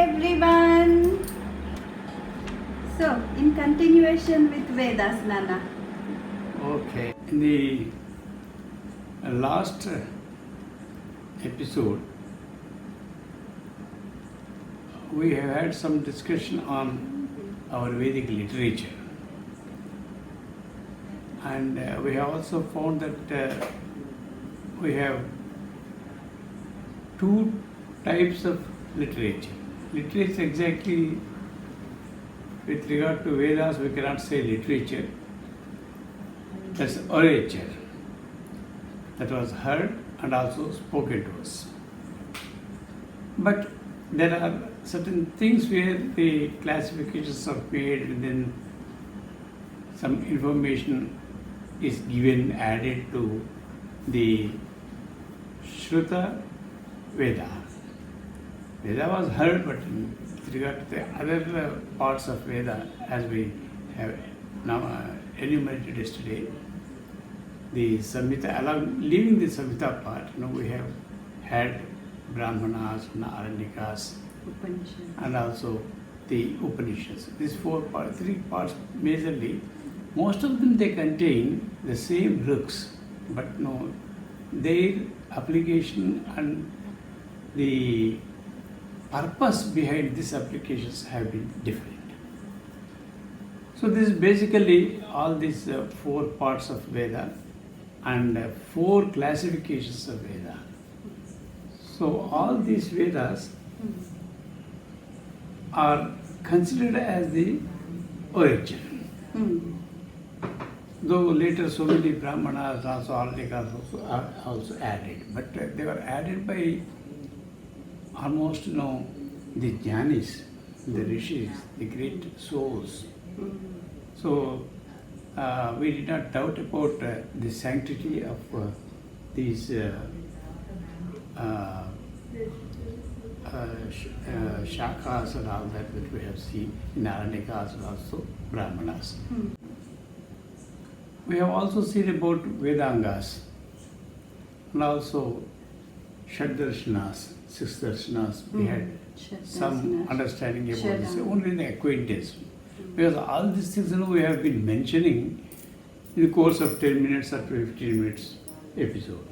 everyone. So, in continuation with Vedas, Nana. Okay. In the last episode, we have had some discussion on our Vedic literature. And we have also found that we have two types of literature. Literature exactly, with regard to Vedas, we cannot say literature. That's orature that was heard and also spoken to us. But there are certain things where the classifications are made and then some information is given, added to the Shruta Veda. Veda was heard, but with regard to the other parts of Veda, as we have now enumerated yesterday, the Samhita, leaving the Samhita part, we have had Brahmanas and Aranyakas and also the Upanishads. These three parts majorly, most of them they contain the same ruks, but their application and the purpose behind these applications have been different. So this is basically all these four parts of Veda and four classifications of Veda. So all these Vedas are considered as the origin. Though later so many Brahmanas, also Aranikas are also added, but they were added by almost the Jnanis, the Rishis, the great souls. So we did not doubt about the sanctity of these shakhas and all that we have seen in Aranyakas and also Brahmanas. We have also seen about Vedangas and also Shaddarshanas, six darshanas. We had some understanding about this, only the acquaintance. Because all these things we have been mentioning in the course of 10 minutes or 15 minutes episode.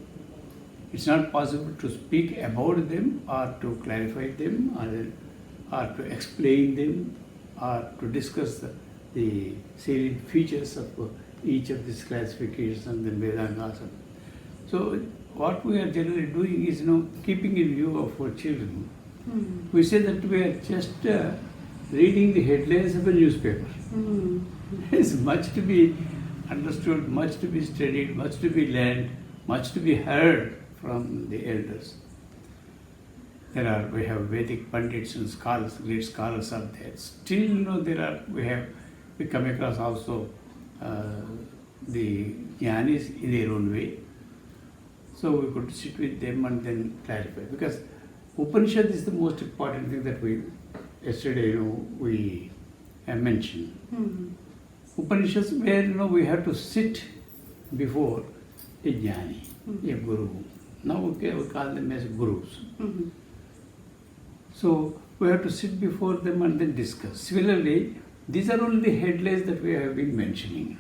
It's not possible to speak about them or to clarify them or to explain them or to discuss the salient features of each of these classifications and the Vedangas. So what we are generally doing is keeping in view of our children. We say that we are just reading the headlines of a newspaper. There's much to be understood, much to be studied, much to be learned, much to be heard from the elders. We have Vedic Pandits and scholars, great scholars are there. Still, we come across also the Jnanis in their own way. So we could sit with them and then clarify. Because Upanishad is the most important thing that yesterday we mentioned. Upanishads where we have to sit before a Jnani, a Guru. Now we call them as Gurus. So we have to sit before them and then discuss. Similarly, these are only the headlines that we have been mentioning.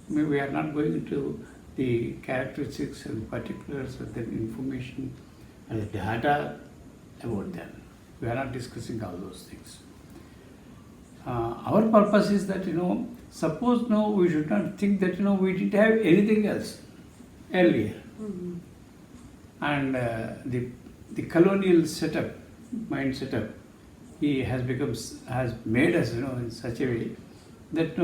We are not going into the characteristics and particulars of the information and the data about them. We are not discussing all those things. Our purpose is that, suppose we should not think that, we didn't have anything else earlier. And the colonial setup, mind setup, has made us, in such a way that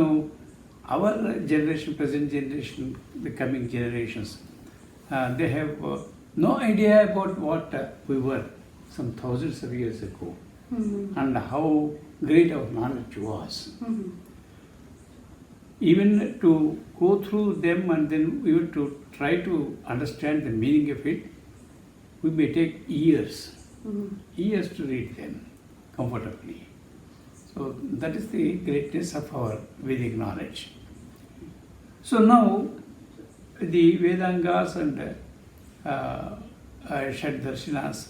our generation, present generation, the coming generations, they have no idea about what we were some thousands of years ago and how great our knowledge was. Even to go through them and then even to try to understand the meaning of it, we may take years to read them comfortably. So that is the greatness of our Vedic knowledge. So now the Vedangas and Shaddarshanas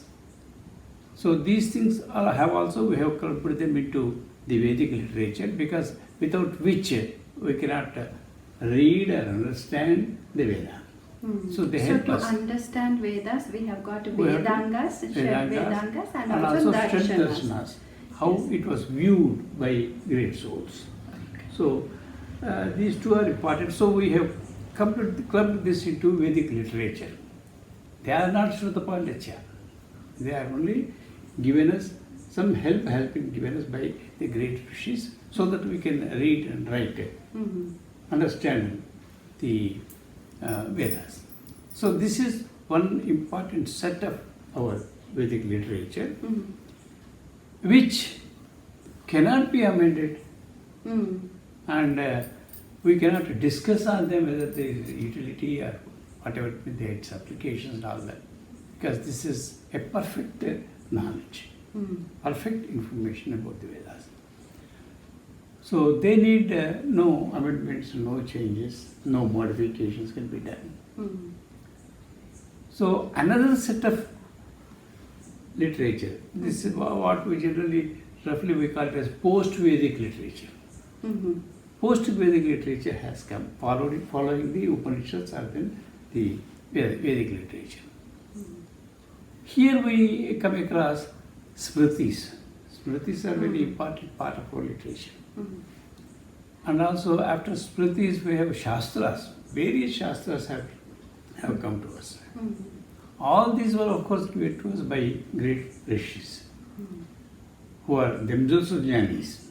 So these things have also, we have put them into the Vedic literature, because without which we cannot read or understand the Veda. So they help to us. understand Vedas, we have got We have Vedangas, Vedangas, and and also Shat Darshanas. Darshanas, how Yes. it was viewed by great souls. So these two are important. So we have clubbed this into Vedic literature. They are not Shruta Panditya. They are only given us some helping given us by the great rishis, so that we can read and write, understand the Vedas. So this is one important set of our Vedic literature, which cannot be amended, and we cannot discuss on them whether there is utility or whatever its applications and all that, because this is a perfect knowledge, perfect information about the Vedas. So they need no amendments, no changes, no modifications can be done. So another set of literature, this is what we generally, roughly we call it as post-Vedic literature. Post-Vedic literature has come following the Upanishads or then the Vedic literature. Here we come across smritis. Smritis are very important part of our literature. And also after smritis we have shastras. Various shastras have come to us. All these were of course given to us by great rishis who are themselves jnanis.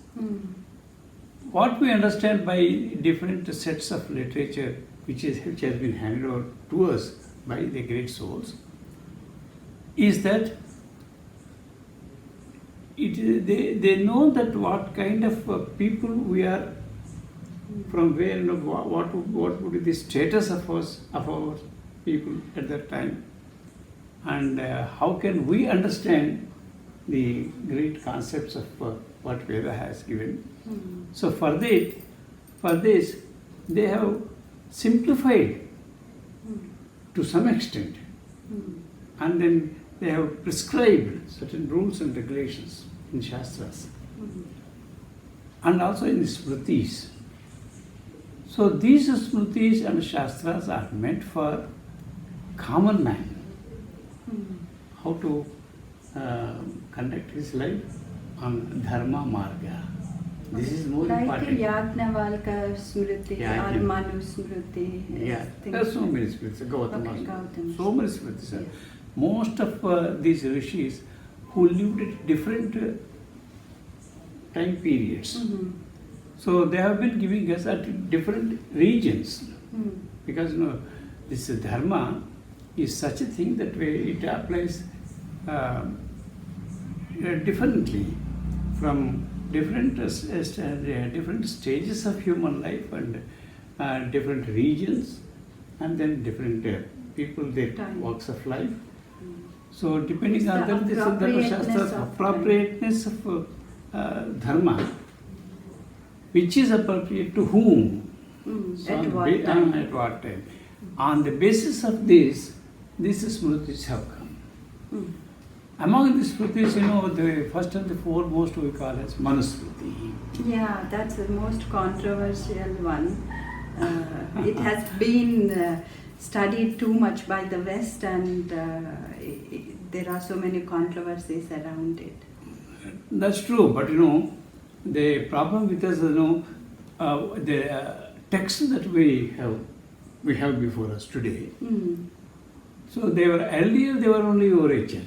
What we understand by different sets of literature which has been handed over to us by the great souls is that they know that what kind of people we are, from where, what would be the status of our people at that time, and how can we understand the great concepts of what Veda has given. So for this, they have simplified to some extent, and then they have prescribed certain rules and regulations in Shastras and also in the Smritis. So these Smritis and Shastras are meant for common man, how to conduct his life on Dharma Marga. This is more like important. Yajnavalkya Smriti or Manu Smriti. Yeah, there are so many Smritis, Gautama. So many Smritis. Yes. Most of these rishis who lived at different time periods. So they have been giving us at different regions. Because this dharma is such a thing that it applies differently from different stages of human life and different regions, and then different people, their walks of life. So depending on that, this is Dharma Shastra's appropriateness of dharma, which is appropriate to whom, so at what time. At what time. On the basis of this, these smritis have come. Among the smritis, the first and the foremost we call as Manu smriti. Yeah, that's the most controversial one. It has been studied too much by the West, and there are so many controversies around it. That's true, but the problem with us, the text that we have before us today. So earlier they were only orature.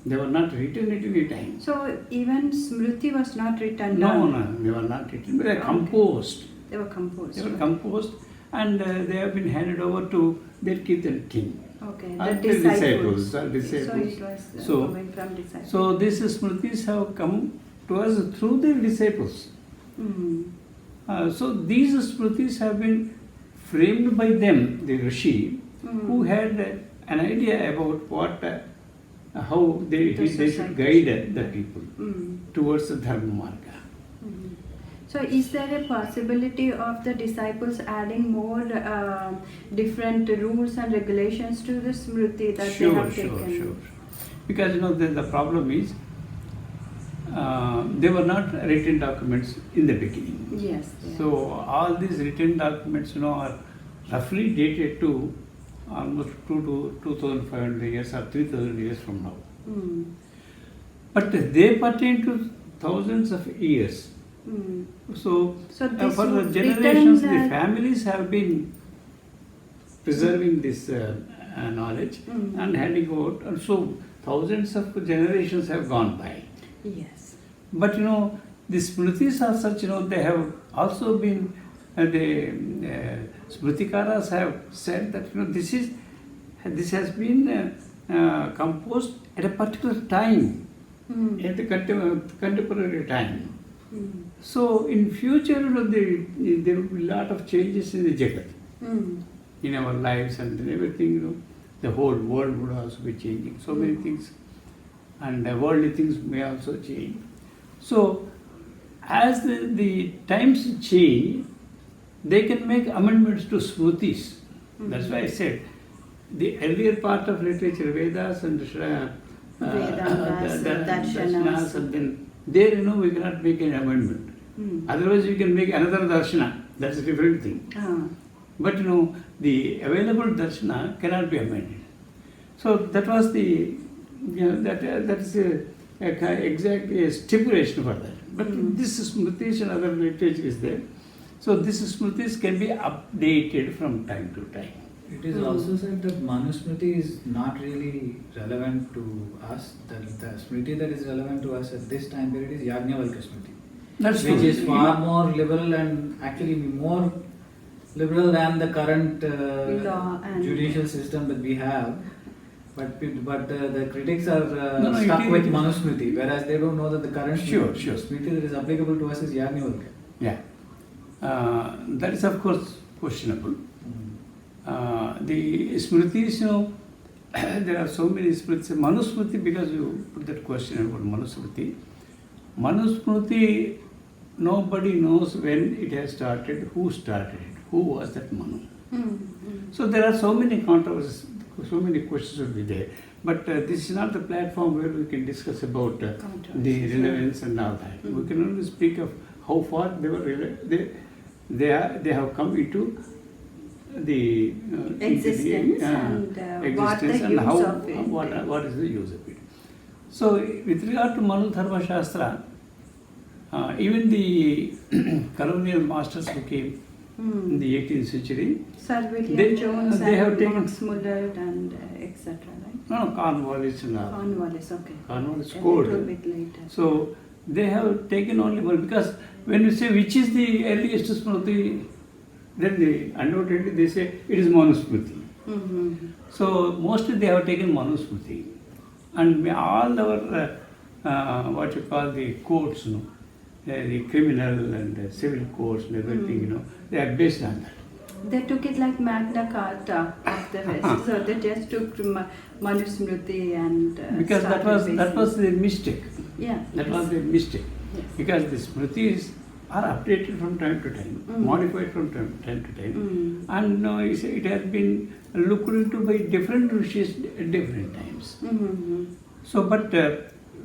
They were not written at any time. So even Smriti was not written No, down? they were not written. They were composed. They were composed. They were composed, and they have been handed over to their kith and kin. Okay, And the disciples. So it was coming from disciples. So these smritis have come to us through their disciples. So these smritis have been framed by them, the rishi, who had an idea about how they should guide the people towards the Dharma Marga. So is there a possibility of the disciples adding more different rules and regulations to the Smriti that they have taken? Sure. because the problem is they were not written documents in the beginning. Yes. Yeah. So all these written documents are roughly dated to almost 2,500 years or 3,000 years from now. But they pertain to thousands of years. So So this for the was generations, written, the families have been preserving this knowledge and handing out. And so thousands of generations have gone by. Yes. But the smritis are such, they have also been, the smritikaras have said that, this has been composed at a particular time, at the contemporary time. So in future, there will be a lot of changes in the Jagat, in our lives and everything, the whole world would also be changing. So many things, and worldly things may also change. So as the times change, they can make amendments to smritis. That's why I said the earlier part of literature, Vedas and darshanas, and then there we cannot make an amendment. Otherwise we can make another darshana. That's a different thing. But the available darshana cannot be amended. So that was the that is exactly a stipulation for that. But this smritis and other literature is there. So this smritis can be updated from time to time. It is also said that Manu smriti is not really relevant to us. That the smriti that is relevant to us at this time period is Yajnavalkya smriti. That's which true. is far more liberal and actually more liberal than the current Law and judicial system that we have. But the critics are No, stuck with Manu smriti, whereas they don't know that the current Sure. smriti that is applicable to us is Yajnavalkya. Yeah. That is of course questionable. The smritis, there are so many smritis. Manu smriti, because you put that question about Manu smriti. Manu smriti, nobody knows when it has started, who started it, who was that Manu. So there are so many controversies, so many questions will be there. But this is not the platform where we can discuss about the relevance and all that. We can only speak of how far they were they have come into the existence and what the existence use how, of it. what is the use of it. So with regard to Manu Dharma Shastra, even the colonial masters who came in the 18th century, Sir William they- Jones they have and taken- Max Muller and etc. Right? no, Cornwallis and all. Cornwallis, okay. Cornwallis A code. little bit later. So they have taken only one, because when you say which is the earliest smriti, then they undoubtedly they say it is Manu smriti. So mostly they have taken Manu smriti, and all our what you call the codes, the criminal and civil codes and everything, they are based on that. They took it like Magna Carta of the West. So they just took Manu Smriti and Because that started was basing- the mistake. Yeah. That was the mistake. Yes. Because the smritis are updated from time to time, modified from time to time, and it has been looked into by different rishis at different times. So, but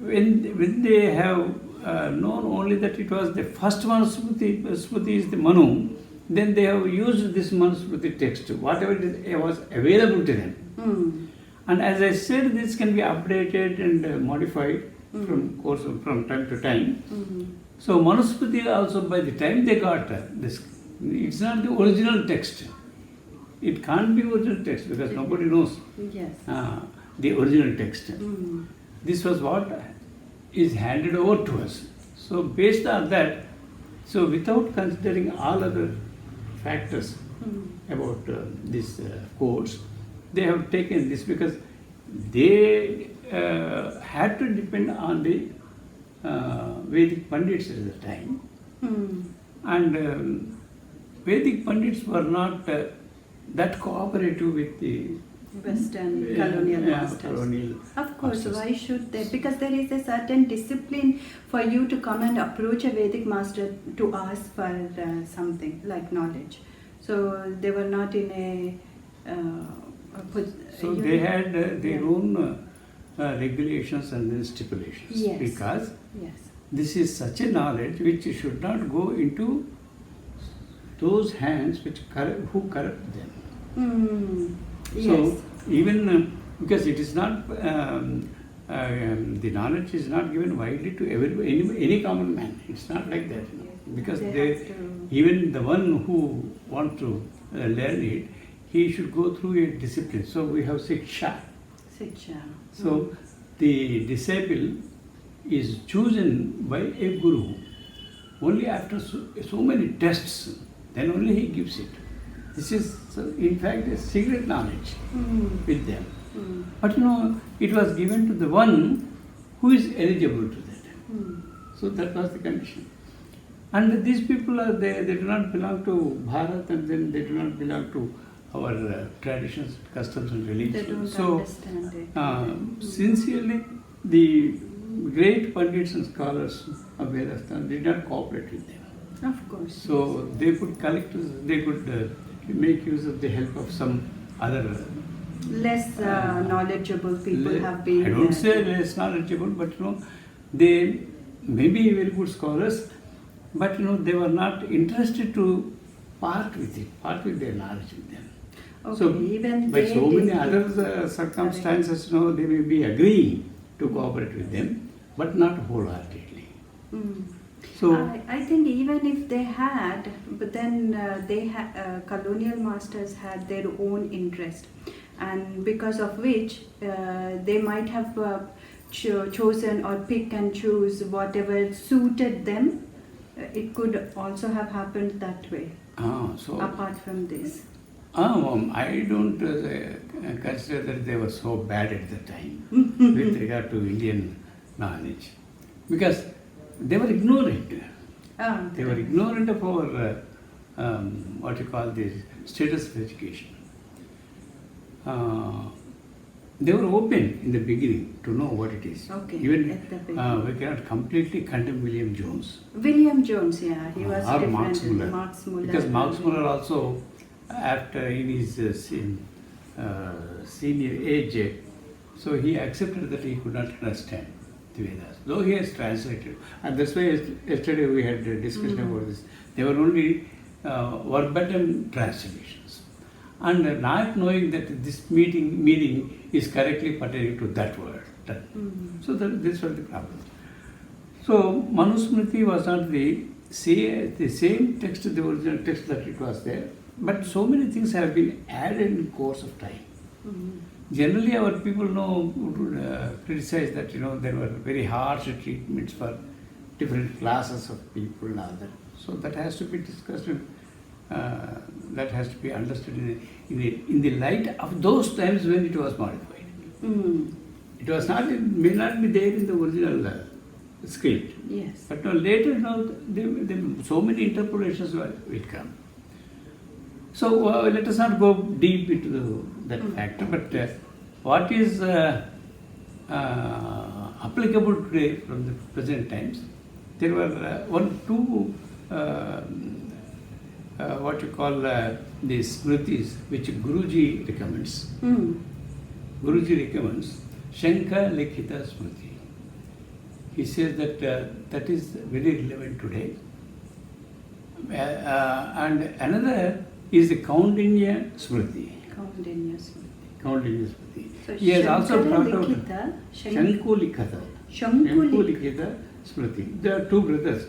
when they have known only that it was the first one, Smriti is the Manu, then they have used this Manu Smriti text, whatever it was available to them. And as I said, this can be updated and modified from time to time. So Manusmriti also, by the time they got this, it's not the original text. It can't be original text because nobody knows Yes. the original text. This was what is handed over to us. So based on that, so without considering all other factors about these codes, they have taken this because they had to depend on the Vedic Pandits at the time. And Vedic Pandits were not that cooperative with the Western colonial masters. colonial Of course, masters. why should they? Because there is a certain discipline for you to come and approach a Vedic master to ask for something like knowledge. So they were not in a So they had their own regulations and then stipulations. Yes. Because Yes. this is such a knowledge which should not go into those hands who corrupt them. Yes. So even because it is not the knowledge is not given widely to any common man. It's not like that, because They have to- even the one who wants to learn it, he should go through a discipline. So we have Siksha. Siksha. So the disciple is chosen by a guru only after so many tests. Then only he gives it. This is in fact a secret knowledge with them. But it was given to the one who is eligible to that. So that was the condition. And these people are they do not belong to Bharat, and then they do not belong to our traditions, customs and religion. They don't So understand it. sincerely, the great pundits and scholars of Vedas did not cooperate with them. Of course. So they could collect, they could make use of the help of some other. Less knowledgeable people have been. I don't say less knowledgeable, but they may be very good scholars, but they were not interested to part with their knowledge with them. Okay, So even by they so many did- other circumstances, they may be agreeing to cooperate with them, but not wholeheartedly. So I think even if they had, but then colonial masters had their own interest, and because of which they might have chosen or pick and choose whatever suited them. It could also have happened that way. so Apart from this. I don't consider that they were so bad at the time with regard to Indian knowledge, because they were ignorant. They were ignorant of our what you call this status of education. They were open in the beginning to know what it is. Okay, Even at the beginning. we cannot completely condemn William Jones William Jones, yeah, he was or different. Marx Muller. Marx Muller. Because Marx Muller also, after in his senior age, so he accepted that he could not understand the Vedas, though he has translated. And that's why yesterday we had a discussion about this. They were only verbatim translations. And not knowing that this meaning is correctly pertaining to that word. So this was the problem. So Manu Smriti was not the same text, the original text that it was there, but so many things have been added in course of time. Generally, our people would criticize that there were very harsh treatments for different classes of people and all that. So that has to be discussed. That has to be understood in the light of those times when it was modified. It was not, may not be there in the original script. Yes. But later, so many interpolations will come. So let us not go deep into that factor. But what is applicable today from the present times? There were two. What you call the smritis, which Guruji recommends. Guruji recommends Shankha Likhita Smriti. He says that that is very relevant today. And another is the Kaundinya Smriti. Kaundinya Smriti. Kaundinya Smriti. So He has also brought out Likhita, Shanku Likhita. Shanku Likhita Smriti. There are two brothers,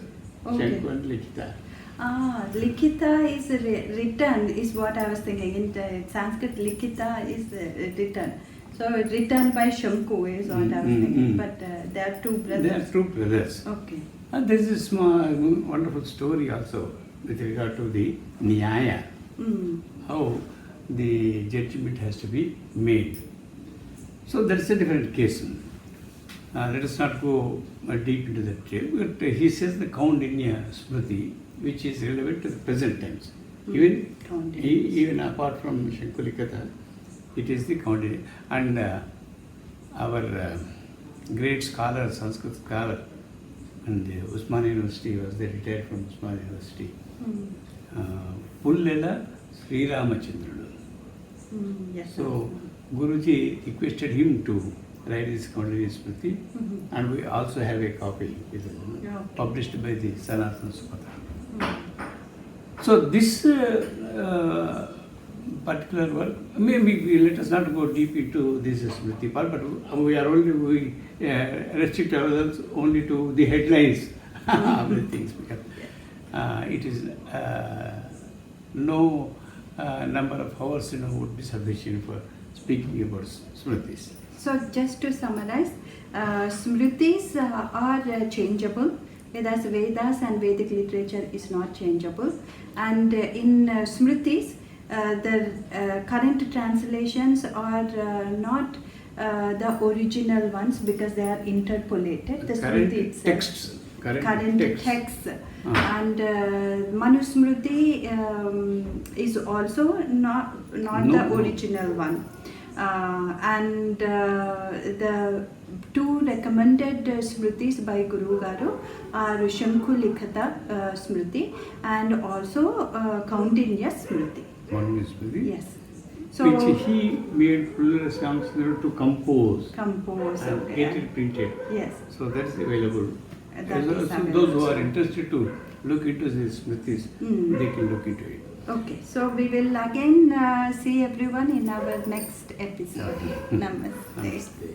Okay. Shanku and Likhita. Likhita is written, is what I was thinking. In Sanskrit, Likhita is written. So written by Shanku is what I was thinking. But there are two brothers. There are two brothers. Okay. And there is a small, wonderful story also with regard to the Nyaya, how the judgment has to be made. So that's a different case. Let us not go deep into that detail. But he says the Kaundinya Smriti, which is relevant to the present times. Even apart from Shankulikata, it is the Kaundinya. And our great scholar, Sanskrit scholar, and the Usmania University was there, retired from Usmania University. Pullela Sri Ramachandrudu. Yes. So Guruji requested him to right is Kaundalya Smriti, and we also have a copy published by the Sanatana Sukata. So this particular work, maybe let us not go deep into this Smriti part, but we restrict ourselves only to the headlines of the things, because it is no number of hours would be sufficient for speaking about Smritis. So just to summarize, Smritis are changeable, whereas Vedas and Vedic literature is not changeable. And in Smritis, the current translations are not the original ones because they are interpolated. The current Smriti itself. Texts. Current texts. And Manu Smriti is also not the original one. And the two recommended Smritis by Guru Garu are Shankhu Likhata Smriti and also Kaundinya Smriti. Manu Smriti. Yes. So, which he made full songs to compose and okay. get it printed. Yes. So that's available. That is So those who are interested to look into these Smritis, they can look into it. Okay, so we will again see everyone in our next episode. Namaste. Namaste.